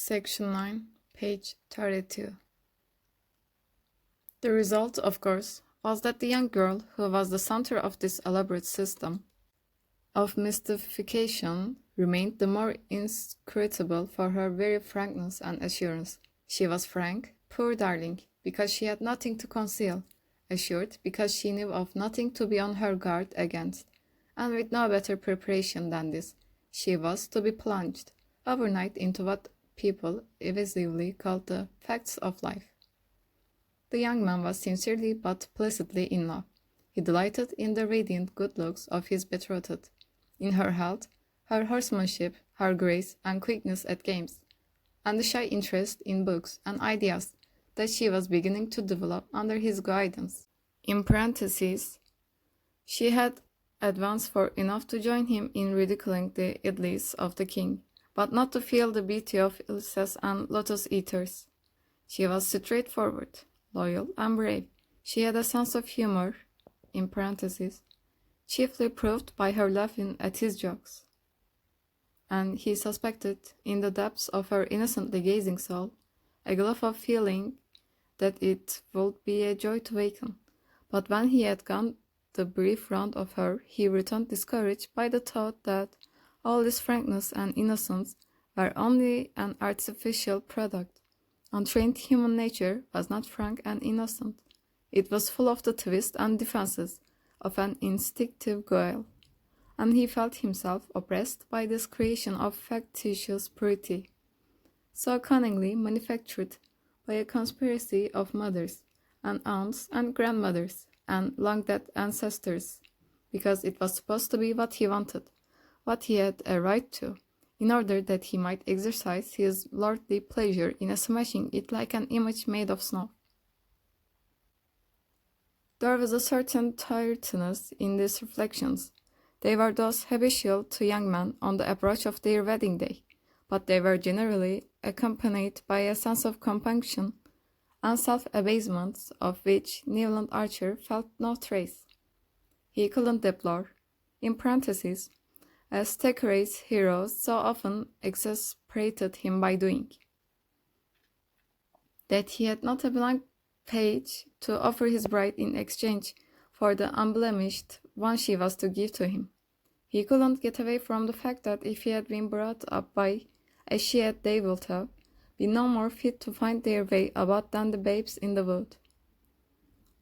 Section 9, page 32. The result, of course, was that the young girl, who was the center of this elaborate system of mystification, remained the more inscrutable for her very frankness and assurance. She was frank, poor darling, because she had nothing to conceal, assured because she knew of nothing to be on her guard against, and with no better preparation than this, she was to be plunged overnight into what people evasively called the facts of life. The young man was sincerely but placidly in love. He delighted in the radiant good looks of his betrothed, in her health, her horsemanship, her grace and quickness at games, and the shy interest in books and ideas that she was beginning to develop under his guidance. In parentheses, she had advanced far enough to join him in ridiculing the idleys of the king, but not to feel the beauty of Ulysses and lotus-eaters. She was straightforward, loyal, and brave. She had a sense of humor, in parentheses, chiefly proved by her laughing at his jokes. And he suspected, in the depths of her innocently gazing soul, a glow of feeling that it would be a joy to waken. But when he had gone the brief round of her, he returned discouraged by the thought that all this frankness and innocence were only an artificial product. Untrained human nature was not frank and innocent. It was full of the twists and defenses of an instinctive guile, and he felt himself oppressed by this creation of factitious purity, so cunningly manufactured by a conspiracy of mothers and aunts and grandmothers and long-dead ancestors, because it was supposed to be what he wanted, what he had a right to, in order that he might exercise his lordly pleasure in smashing it like an image made of snow. There was a certain tiredness in these reflections. They were those habitual to young men on the approach of their wedding day, but they were generally accompanied by a sense of compunction and self-abasement of which Newland Archer felt no trace. He couldn't deplore, in parentheses, as Thackeray's heroes so often exasperated him by doing, that he had not a blank page to offer his bride in exchange for the unblemished one she was to give to him. He couldn't get away from the fact that if he had been brought up by, as she had, they would have been no more fit to find their way about than the babes in the wood.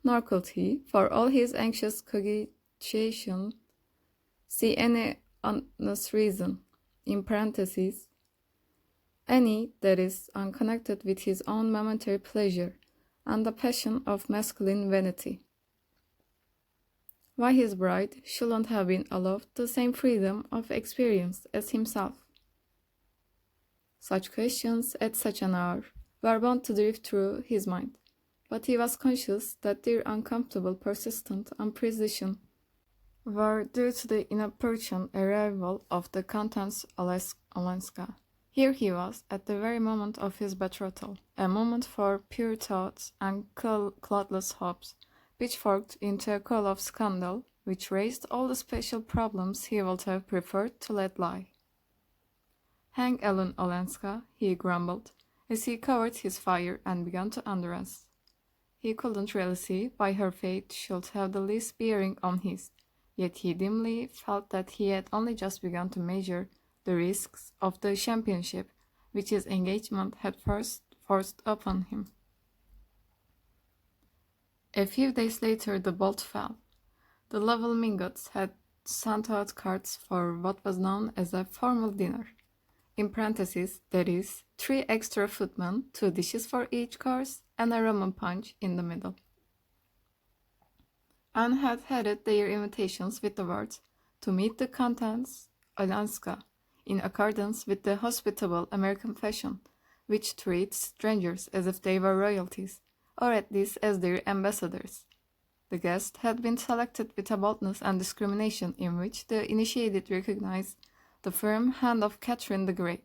Nor could he, for all his anxious cogitation, see any honest reason, in parentheses, any that is unconnected with his own momentary pleasure and the passion of masculine vanity, why his bride shouldn't have been allowed the same freedom of experience as himself. Such questions at such an hour were bound to drift through his mind, but he was conscious that their uncomfortable persistence and precision were due to the inopportune arrival of the Countess Olenska. Here he was, at the very moment of his betrothal, a moment for pure thoughts and cloudless hopes, pitchforked into a coil of scandal which raised all the special problems he would have preferred to let lie. "Hang Ellen Olenska," he grumbled, as he covered his fire and began to undress. He couldn't really see why her fate should have the least bearing on his, yet he dimly felt that he had only just begun to measure the risks of the championship which his engagement had first forced upon him. A few days later the bolt fell. The Lovell Mingots had sent out cards for what was known as a formal dinner, in parentheses, that is, 3 extra footmen, 2 dishes for each course, and a rum and punch in the middle, and had headed their invitations with the words, "To meet the Countess Olenska," in accordance with the hospitable American fashion, which treats strangers as if they were royalties, or at least as their ambassadors. The guest had been selected with a boldness and discrimination in which the initiated recognized the firm hand of Catherine the Great,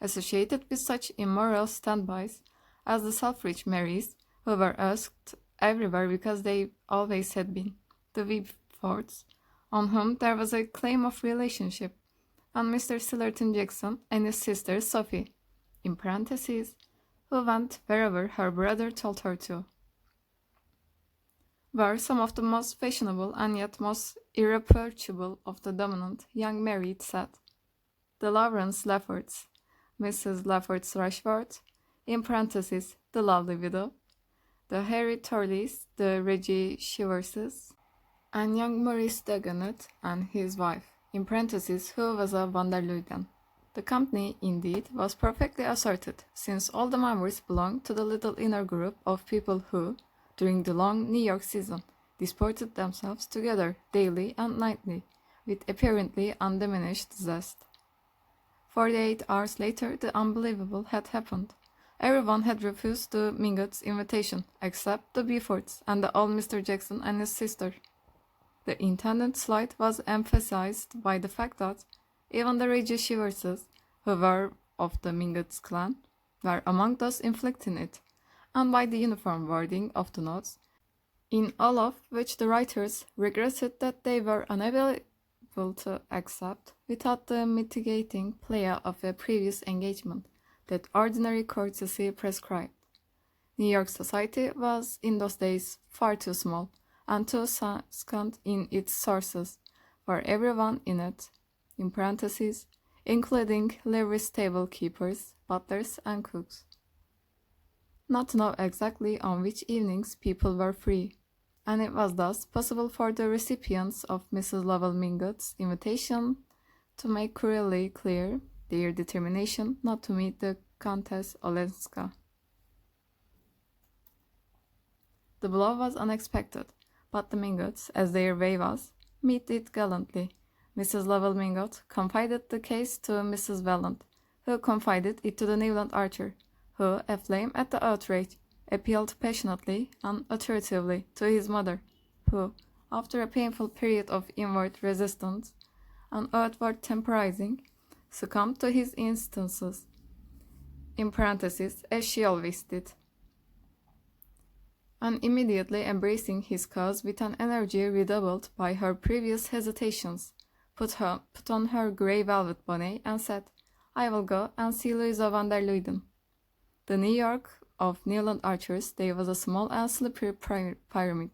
associated with such immoral standbys as the self-rich Marys, who were asked everywhere because they always had been, the Whitfords, on whom there was a claim of relationship, and Mr. Sillerton Jackson and his sister Sophie, in parentheses, who went wherever her brother told her to, were some of the most fashionable and yet most irreproachable of the dominant young married set. The Lawrence Leffords, Mrs. Leffords Rushworth, in parentheses, the lovely widow, the Harry Thorleys, the Reggie Chiverses, and young Maurice Dagonet and his wife, in parentheses, who was a van der Luyden. The company, indeed, was perfectly assorted, since all the members belonged to the little inner group of people who, during the long New York season, disported themselves together daily and nightly, with apparently undiminished zest. 48 hours later, the unbelievable had happened. Everyone had refused the Mingotts' invitation, except the Beauforts and the old Mr. Jackson and his sister. The intended slight was emphasized by the fact that even the Reggie Chiverses, who were of the Mingotts clan, were among those inflicting it, and by the uniform wording of the notes, in all of which the writers regretted that they were unable to accept, without the mitigating plea of a previous engagement, that ordinary courtesy prescribed. New York society was in those days far too small and too scant in its sources for everyone in it, in parentheses, including livery stable keepers, butlers, and cooks, not to know exactly on which evenings people were free, and it was thus possible for the recipients of Mrs. Lovell Mingotts' invitation to make cruelly clear their determination not to meet the Countess Olenska. The blow was unexpected, but the Mingotts, as their way was, met it gallantly. Mrs. Lovell Mingott confided the case to Mrs. Welland, who confided it to the Newland Archer, who, aflame at the outrage, appealed passionately and authoritatively to his mother, who, after a painful period of inward resistance and outward temporizing, succumbed to his instances, in parentheses, as she always did, and immediately embracing his cause with an energy redoubled by her previous hesitations, put on her grey velvet bonnet and said, "I will go and see Louisa van der Luyden." The New York of Newland Archer's day was a small and slippery pyramid,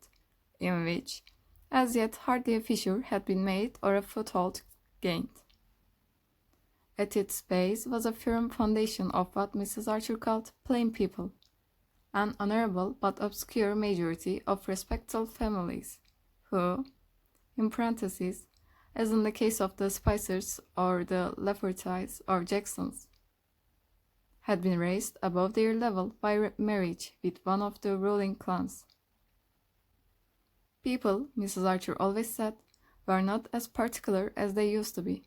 in which, as yet, hardly a fissure had been made or a foothold gained. At its base was a firm foundation of what Mrs. Archer called plain people, an honorable but obscure majority of respectable families, who, in parentheses, as in the case of the Spicers or the Leffertys or Jacksons, had been raised above their level by marriage with one of the ruling clans. People, Mrs. Archer always said, were not as particular as they used to be,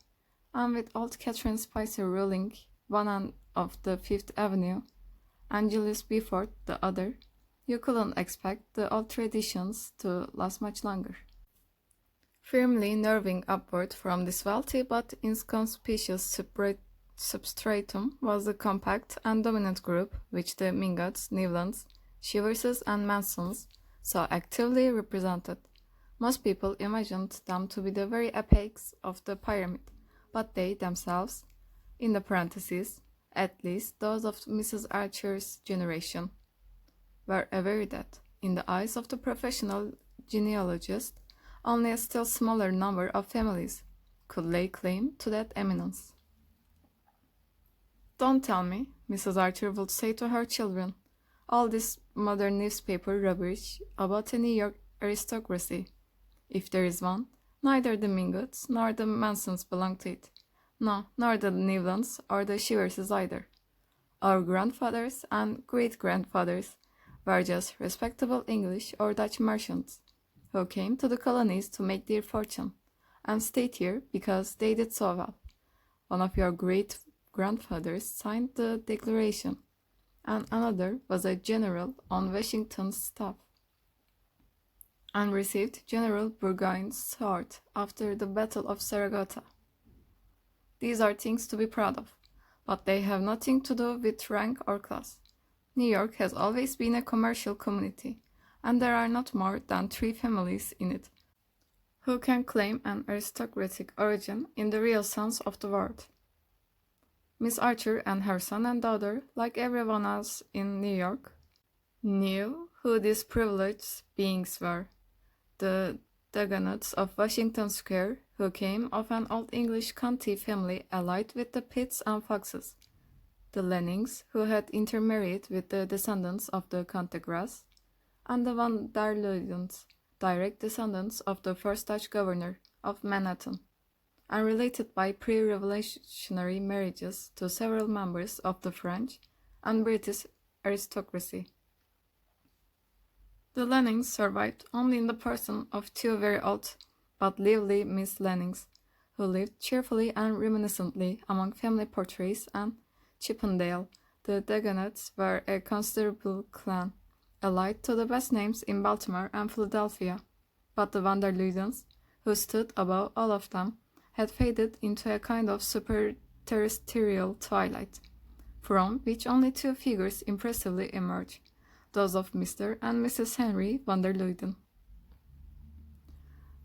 and with old Catherine Spicer ruling one end of the Fifth Avenue, and Julius Beaufort the other, you couldn't expect the old traditions to last much longer. Firmly nerving upward from this wealthy but inconspicuous substratum was the compact and dominant group which the Mingotts, Newlands, Chiverses, and Mansons so actively represented. Most people imagined them to be the very apex of the pyramid, but they themselves, in the parentheses, at least those of Mrs. Archer's generation, were aware that, in the eyes of the professional genealogist, only a still smaller number of families could lay claim to that eminence. "Don't tell me," Mrs. Archer would say to her children, "all this modern newspaper rubbish about a New York aristocracy. If there is one, neither the Mingotts nor the Mansons belong to it. No, nor the Newlands or the Chiverses either. Our grandfathers and great-grandfathers were just respectable English or Dutch merchants, who came to the colonies to make their fortune, and stayed here because they did so well. One of your great-grandfathers signed the Declaration, and another was a general on Washington's staff, and received General Burgoyne's sword after the Battle of Saratoga. These are things to be proud of, but they have nothing to do with rank or class. New York has always been a commercial community, and there are not more than 3 families in it who can claim an aristocratic origin in the real sense of the word. Miss Archer and her son and daughter, like everyone else in New York, knew who these privileged beings were. The Dagonets of Washington Square, who came of an old English county family allied with the Pitts and Foxes. The Lennings, who had intermarried with the descendants of the Cantegras, and the Van der Luydens, direct descendants of the first Dutch governor of Manhattan, and related by pre-revolutionary marriages to several members of the French and British aristocracy. The Lennings survived only in the person of two very old but lively Miss Lennings, who lived cheerfully and reminiscently among family portraits and Chippendale. The Dagonets were a considerable clan, allied to the best names in Baltimore and Philadelphia, but the Van der Luydens, who stood above all of them, had faded into a kind of super-terrestrial twilight, from which only two figures impressively emerged, those of Mr. and Mrs. Henry van der Luyden.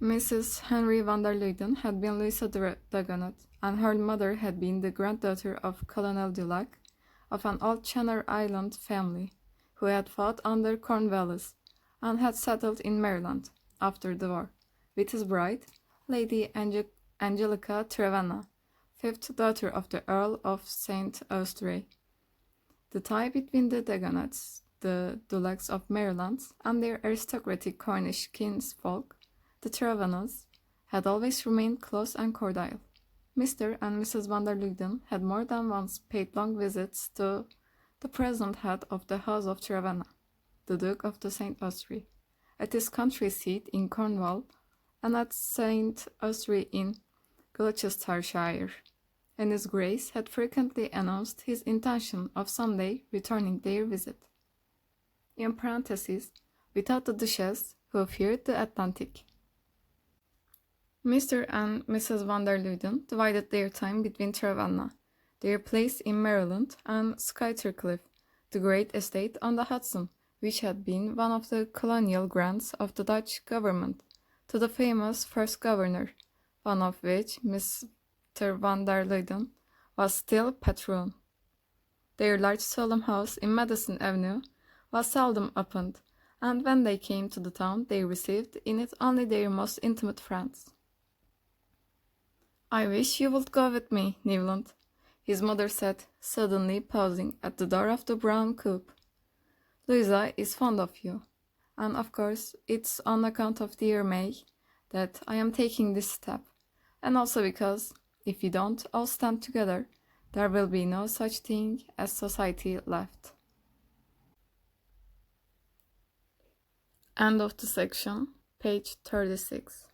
Mrs. Henry van der Luyden had been Louisa Dagonet, and her mother had been the granddaughter of Colonel Dulac, of an old Channel Island family, who had fought under Cornwallis, and had settled in Maryland after the war, with his bride, Lady Angelica Trevenna, fifth daughter of the Earl of St. Austray. The tie between the Dagonets, the Dulacs of Maryland, and their aristocratic Cornish kinsfolk, the Trevennas, had always remained close and cordial. Mr. and Mrs. van der Luyden had more than once paid long visits to the present head of the House of Trevenna, the Duke of the St. Austray, at his country seat in Cornwall, and at St. Austray in Gloucestershire, and his Grace had frequently announced his intention of some day returning their visit. In parentheses, without the Duchess, who feared the Atlantic. Mr. and Mrs. van der Luyden divided their time between Trevenna, their place in Maryland, and Skyttercliff, the great estate on the Hudson, which had been one of the colonial grants of the Dutch government to the famous first governor, one of which, Mr. van der Luyden, was still patron. Their large solemn house in Madison Avenue was seldom opened, and when they came to the town they received in it only their most intimate friends. "I wish you would go with me, Newland," his mother said, suddenly pausing at the door of the brown coupe. "Louisa is fond of you, and of course it's on account of dear May that I am taking this step, and also because, if we don't all stand together, there will be no such thing as society left." End of the section, page 36.